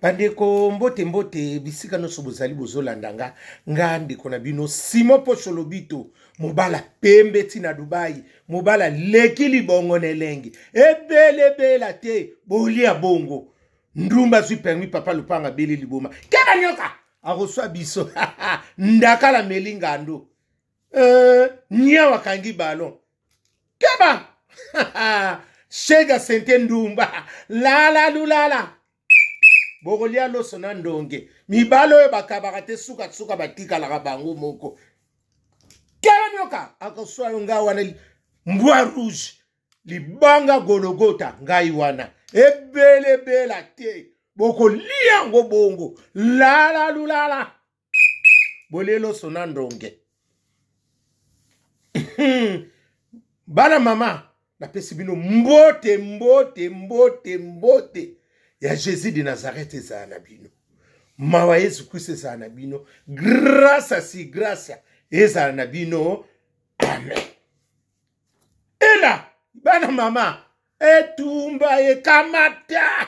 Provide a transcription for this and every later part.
Bandeko mbote mbote bisika no sobozali bozolandanga nga ndeko na bino Simo Pocholobito mobala pembe tina Dubai mobala leki libongo nelengi ebele bela te bolia bongo ndumba zui permis papa lupanga beli liboma keba nyoka aroswa biso ndakala melingando nya wakangi balon keba shega sente ndumba lala lulala Bogolia lo sonandonge. Mibalo e bakabarate suka batika la bango moko. Kera nyoka. Akoswa yunga wana mbwa rouge. Libanga gologota ngai wana. Ebele bela te. Boko lia ngo bongo. Lala lulala. Bolelo sonandonge. Bana mama. Na pesi bino mbote. Ya Jésus de Nazareth eza na bino. Mawa Yesu Christ eza na bino. Grâce eza na bino. Amen. Ela, bana mama, etumba ekamata.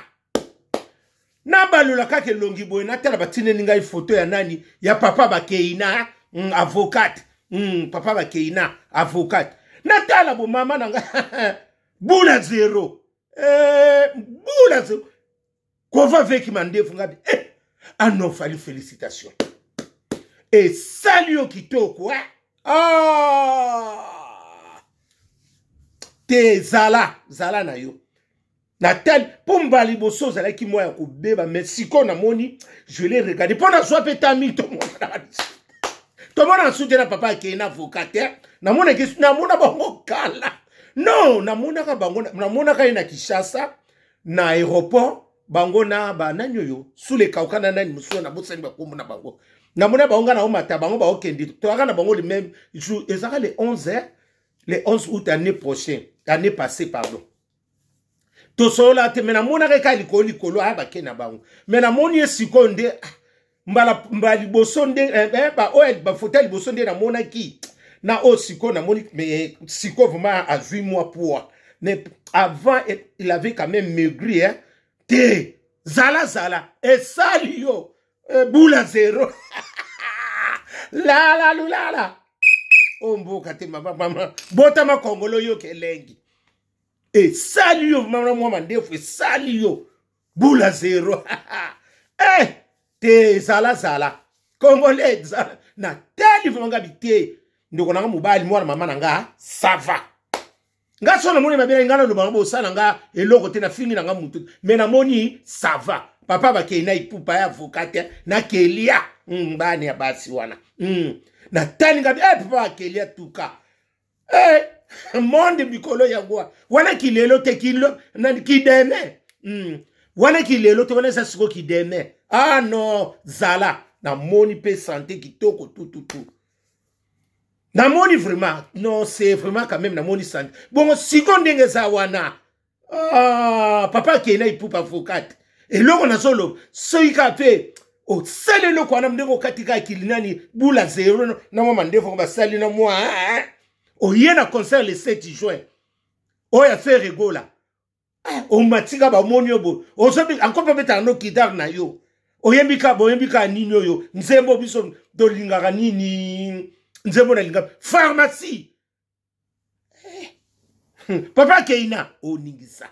Nabalula kake longi boy natala batine ninga photo ya nani ya papa Bakeina, avocat. Papa Bakeina, avocat. Natala bo mama nanga bula zero. Bula zero. Qu'on va avec Mandefu ngabi. Ah non, fallait félicitations. Et salut kitoko. Te zala na yo. Natal pombali boso zala ki moya ko beba Mexico na moni, je l'ai regardé pendant soit petami to mona. To mona soutien papa qui est avocat. Na mona ke na mona bango kala. Non, na mona ka bango na mona ka ina Kinshasa na aéroport bango na ba nanyoyo sous les kaukana nani muso na bosani ba kombo na bango na mona baonga na omata bango ba okendi to aka na bango le même jour ezaka le 11 août année passée pardon to sola te mena mona ka likolo aba ke na bango mena moni esikonde mbali bosonde ba oel ba fotel bosonde na mona ki na o siko na moni mais siko vraiment à 8 mois pour mais avant il avait quand même maigri hein. Te zala et salio bula zero la omboka te mama bota ma kongolo yo kelengi et salio mama mwa Mandefu salio bula zero te zala kongole zala na tali vonga bite ndoko nanga mobali mwana mama nanga sava nga sona moni mabele ngana lo bango sala nga eloko te na fini nga mutu mais na moni ça va papa Bakeina ipupa ya avocat na Kelia mbani ya basi wana na tani ngabi papa Kelia tuka monde bikolo ya gwa wana kilelo te kilo na kideme wana kilelo te wana sa siko kideme ah non zala na moni pe santé kitoko tout Namoni vraiment, non, c'est vraiment quand même namoni santé. Bon, si on dengue ça wana, papa Keina ipupa avocat. Et là on a solo, ce qui a fait, au sale le quoi namdego katika kilinani bula zero na mwa Mandefu ba sali na moi. O yena concert le 7 juin. O ya fait rigola. O matika ba monyo bo. O sobi encore peut mettre no kidar na yo. O yembika nini yo. Nzembo biso dolingaka nini. Nzembo na linga pharmacie. Papa Keina oningisa.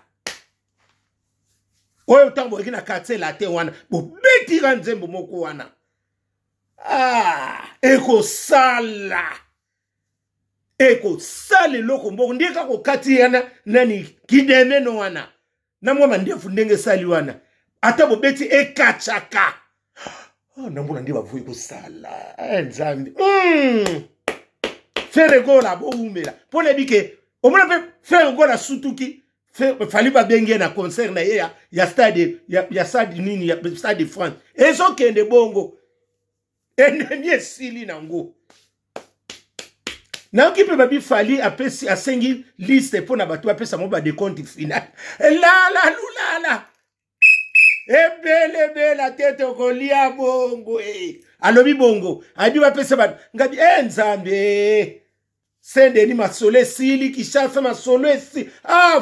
Oyo tambo ekina katse la te wana. Bo betira nzembo moko wana. Eko sala loko mboko ndika ko kati yana nani kideme no wana. Na mwa Mandefu ndenge sali wana. Ata bo beti ekachaka. Namuna ndi bavuye ko sala. Nzambi. Faire gola bo umela. Pone bike omona pe faire gola sutuki fali ba benge na concert na ya stade ya stade nini ya stade de France. Ezo kende bongo. Enemi sili nango. Na okipe babi fali apesi asengi liste pona batu apesa mo ba de compte final. La ebele la tete kolia bongo alobi bongo adi bapesa ba ngabi Nzambe sende ni masole sili Kinshasa masole si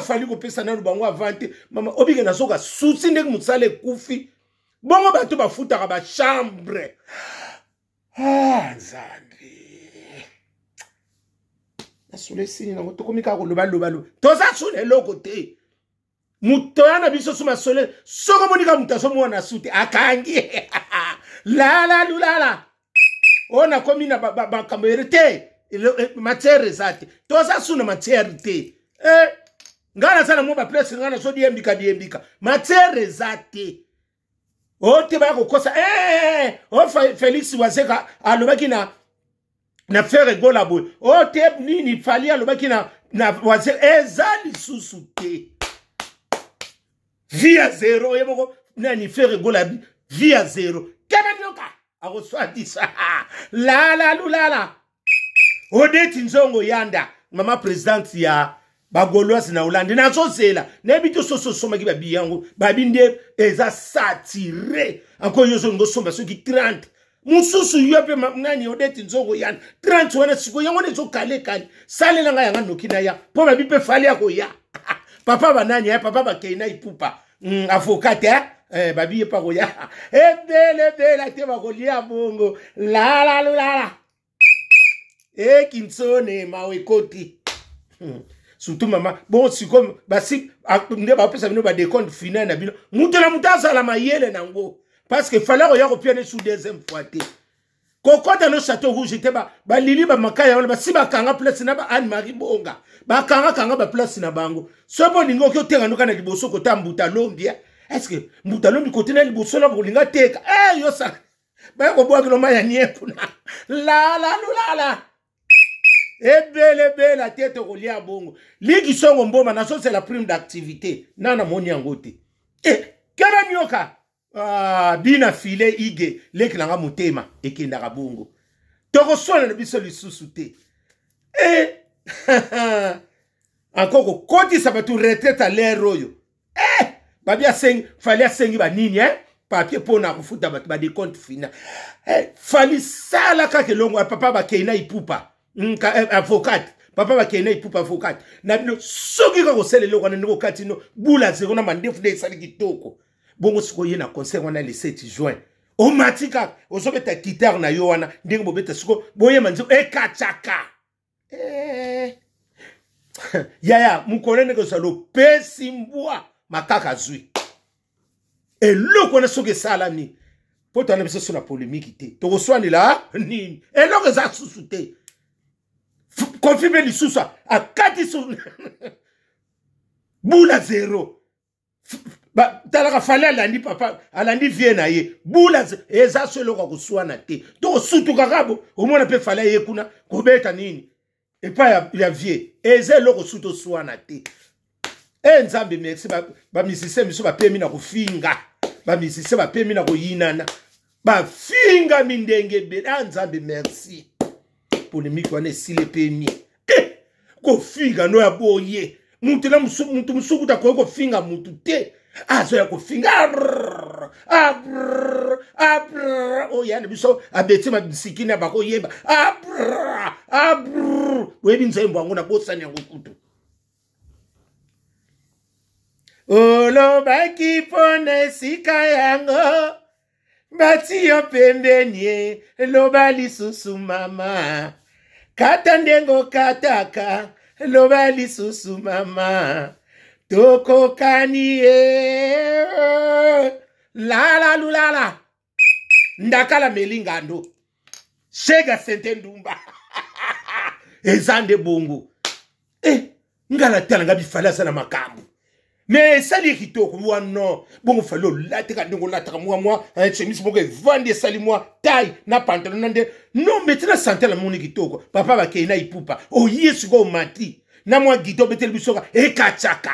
fali ko pesa nanu bango avante mama obike nazoka susi ndenge musale kufi bongo bato bafutaka ba chambre. Ah nzambe nasule sini nango tokomika koloba loba toza sule eloko te muto yana biso suma sole soko monika muto asomona sute akangi lala lulala ona komi na bakambo te matière ezate toza suna matière te ngana sana mo ba place ngana so diembika matière ezate o te ba ko kosa o Félix Waseka alobaki na faire gola boy o te nini fali alobaki na Waseka ezali susu te via zéro yeboko nani faire gola via zéro kama nyoka akoswa disa la lulala odeti nzongo yanda mama president ya bagolwasi na Hollande na sosela nebito soso soma ki babi yango babinde eza satire encore yozo ngosomba soki 30 mususu yope nani odeti nzongo yanda 30 wana siko yango nezo kale salela nga yanga nokina ya po babi pe fali yako ya papa banani ya papa bakeina ipupa avocate babi ye pa koya bele te bakolia bongo la kinsone mawekoti surtout maman bon si comme basi nde ba pesa bino ba décompte final na bino mutela mutaza la mayele nango parce que fallait oya ko piane sous deuxième fois te kokota no château rouge te ba lili ba makaya wana basi ba kanga place na ba Anne Marie Bonga ba kanga ba place na bango so bon ningo ko tenga no kana liboso ko tambuta lombia est-ce que mbuta lombi ko tena liboso la ko linga teka yo sa ba ko boa kiloma ya niepuna la belle la tête au lia bongo. Ligi songo mboma na so c'est la prime d'activité. Nana moni angote. Kera nyoka. Bina file ige leki langa mutema ekenda bongo. Toko sona na biso lisusu te. Encore koti sabatu retraite à l'air royo. Babia seng fallait sengi ba nini papier pona kufuta ba de compte final. Fali sala ka kelongo papa ba keina ipupa. Avocate papa bakena ipupa avocate na bino soki ka koselelo kana ndiko katino bula zero na mandefu de sali kitoko bongo siko yena concert wana le 7 juin o matika ozobeta guitare na yo wana ndenge bobeta siko boye manzi ekachaka yaya mukolene ko salo pesi mbwa makaka zui eloko na soki salami poto na biso so na polémique te to koswani la nini eloko za susu te confirme les sous ça à 4 sous boula zéro ba talaka fallait alandi papa alandi vie na ye boula eza solo ko swana te to sutu kakabo au moins pe fallait ye kuna ko beta nini et pas ya vie eza loko suto swana te nzambe merci ba misise miso ba pemi na ko finga ba misise ba pemi na ko yinana ba finga mindenge be nzambe merci polémique wana esile peni ko finga no ya boye muntu musuku ta ko finga muntu te azo ya ko finga o yana biso abeti ma bisikina bako yeba webi nzembo wangu na bosani yango kutu olo baki pone sika yango bati yo pembeni loba lisusu mama kata ndengo kataka loba lisusu mama toko kani la lulala ndakala melingando shega sentendumba ezande bongo ngala tala ngabi fala sana makambo mais sali kitoko wano bongo falo latika ndingo lataka moi chemise bongo vandi sali moi taille na pantalon nande non metina santé la moni kitoko papa ba keina ipupa o yesu go mati na moi gito betel bisoka ekachaka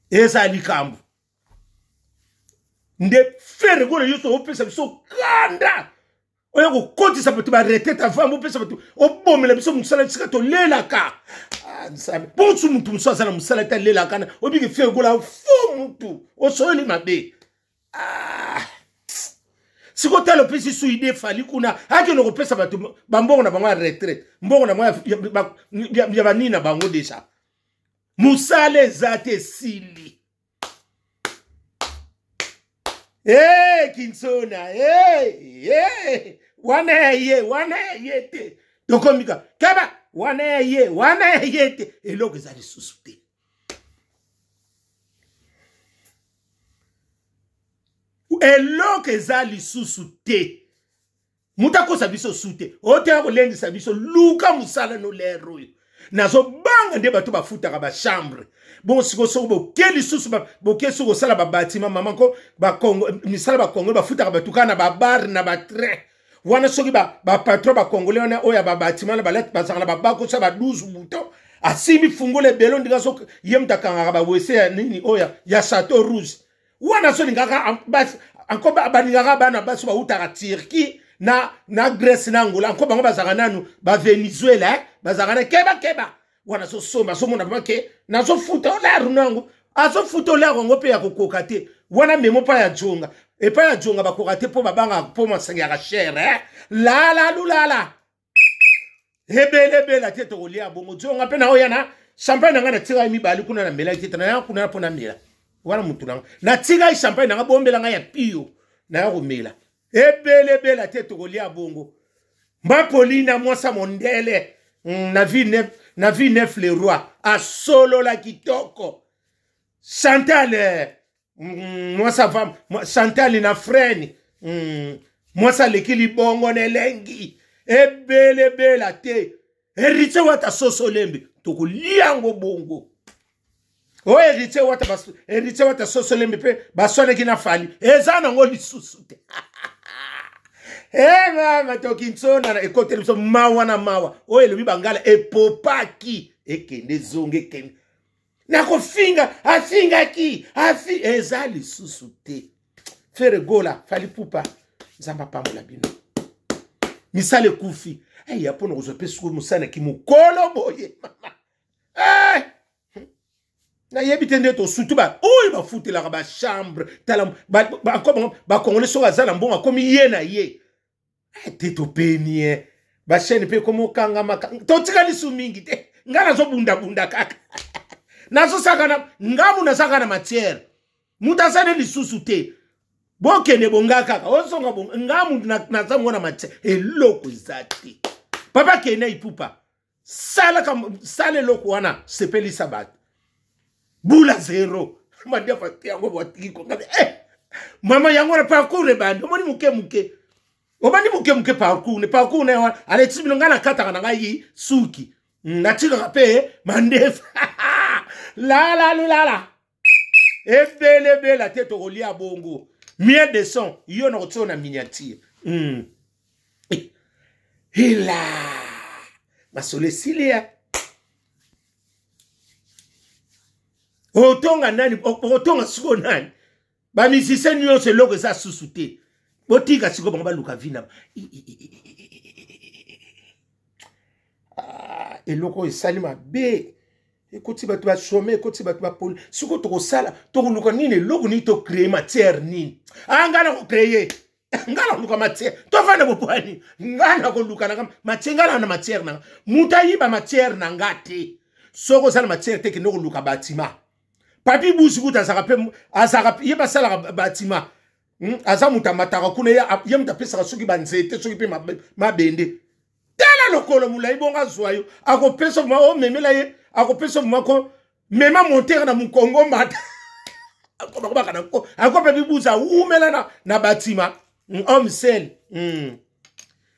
eza likambo nde faire go yoso opesa biso kanda oya ko kotisa bato ba retraite avant opesa bato obomela biso musala tsika to lelaka nsabe bonsu mutu musaza na musala ta lelaka na obiki faire go la fo mutu osoli mabe siko talo pesi su ide fali kuna haki no kopesa bato bambongo na bango ya retraite mbongo na moya ya banina bango deja musale zate sili Kinsona wana ye te tokomika keba wana ye te eloko ezali susu te eloko ezali susu te mutakosa biso sute ote kolengisa biso luka musala no lero nazo banga nde bato bafutaka ba chambre bon siko soko bokeli susu boke soko sala ba bâtiment maman ko ba Congo misala ba Congo bafutaka batukana ba bar na ba train wana soki ba patron ba congolais wana oya ba bâtiment na ba let bazanga ba bako sa ba 12 boutons asimi fungole belo ndika so yemtakanga ba wese ya nini oya ya Château Rouge wana so ngaka anko ba ngaka bana baso ba utaka Turquie na Grèce na Angola anko bango bazaka nanu ba Venezuela bazaka keba wana so soma so mona make na so futa la runango aso futa la ngo pe ya kokoka te wana memo pa ya jonga e pa ya jonga bakoka te po babanga po masenga ka cher la hebele te to kolia bongo jonga pe na oyana champagne nga na tira mibali kuna na mela kitana ya kuna po na mela wana mutu na tira champagne nga bombela nga ya pio na ya komela hebele te to kolia bongo mba Polina mwasa mondele na vie neuf le roi a solo la kitoko Chantal mwasa femme Chantal na freni mwasa lekili bongo nelengi ebele te erite wata soso lembe toko liango bongo o erite wata soso lembe pe basone kina fali ezana ngoli susu te mama tokinsona na ekote biso mawa o elobi bangala epopaki ekende zonge ekende nako afinga ki ezali susu te fere gola fali pupa nzamba pambola bino misale kufi yapo no kozope suku musana ki mukolo boye na yebite nde to sutu ba oyi ba futela ba chambre tala ba congolais so azala mbonga komi ye na ye teto penie ba chaîne pe komo kanga maka to tikali su mingi te ngana zo bunda kaka nazo sakana ngamu na sakana matière mutasane lisusu te bokene bonga kaka osonga bonga ngamu na zamona matière eloko zati papa kena ipupa sale loko wana sepeli sabat bula zero madia pati yango watiki ko ngabe mama yango na parcours bando moni muke obani muke parcours ne wa ale tibilo ngana kata na ngai suki na tika pe mandefa la ebele tete kolia bongo mie de son yo na kotona miniature ila masole silia otonga nani otonga siko nani ba musicien nyo se loko za susute botika siko bango baluka vina eloko esalima be ekoti bato ba chômer ekoti bato ba poli siko to kosala to koluka nini eloko ni to créer matière nini ngana ko créer ngana luka matière to fana bopani ngana ko luka na matière ngana na matière na muta yiba matière na ngate soko sala matière te ke no luka bâtiment papi busuku ta saka pe azaka yeba sala bâtiment azamuta mataka kuna ye muta pesa soki banzete soki pe mabende tala lokolo mulai bonga zwayo akopesa ma o memela ye akopesa mako mema monter na mukongo mata akobaka na ko akope bibuza umela na batima omsel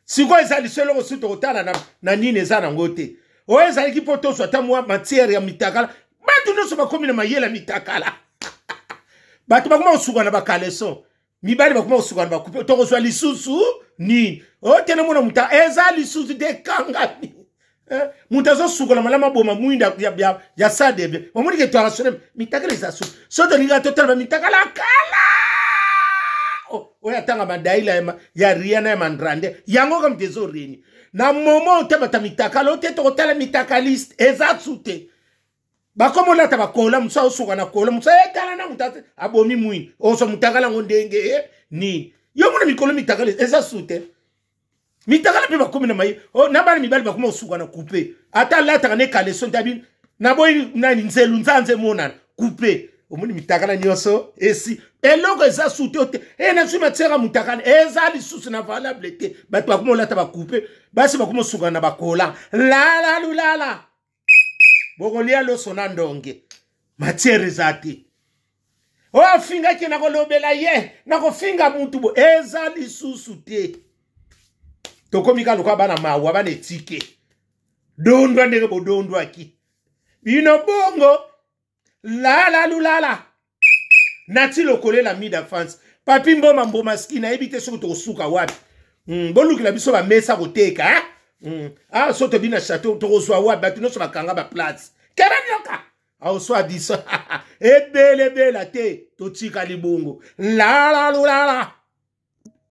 siko ezali selo ko suto kotala na nini ezana ngote o ezali ki poto so tamwa matière ya mitakala batu no so bakomi na mayela mitakala batu bakoma osuka na bakaleson mibali bakoma osuka na bakupe to ko so lisusu ni o tena mona muta ezali susu de kangani mutazo suko la malama boma muinda ya sadebe mamuni ke twala sone mitakala za su soto linga total ba mitakala kala oya tanga madaila ya riana ya mandrande yango kam tezoreni na momo utebata mitakala oteto kotala mitakaliste ezatute bakomo lata bakola musa osuka na kola musa etala na mutate abomi muini oso mutakala ngondenge ni yo mona mikolo mitakala ezasute mitakala pe bakomi na mai o nabali mibali bakomo osuka na couper ata lata ne kaleson tabi na boy na nzelu nzanze mona couper omoni mitakala nyoso esi eloko eza sute te nazwi matière mutakana eza lisusu na valable te bato bakomolata bakupe basi bakomosuka na bakola lala lulala bokolia loso na ndonge matière eza te afingaki nakolobela ye nakofinga mutu bo eza lisusu te tokomika lokwa bana mawa bana etike dondwa ndenge bodondwaki bino bongo lala lulala nati lokolela mida France papi mboma mboma skina ebite soki tokosuka wapi bolukila biso bamesa koteka so tobi na chateau tokozwa wapi bato nyonso bakanga baplace kera nyoka aoswa biso ebelebela te totika libongo lala lulala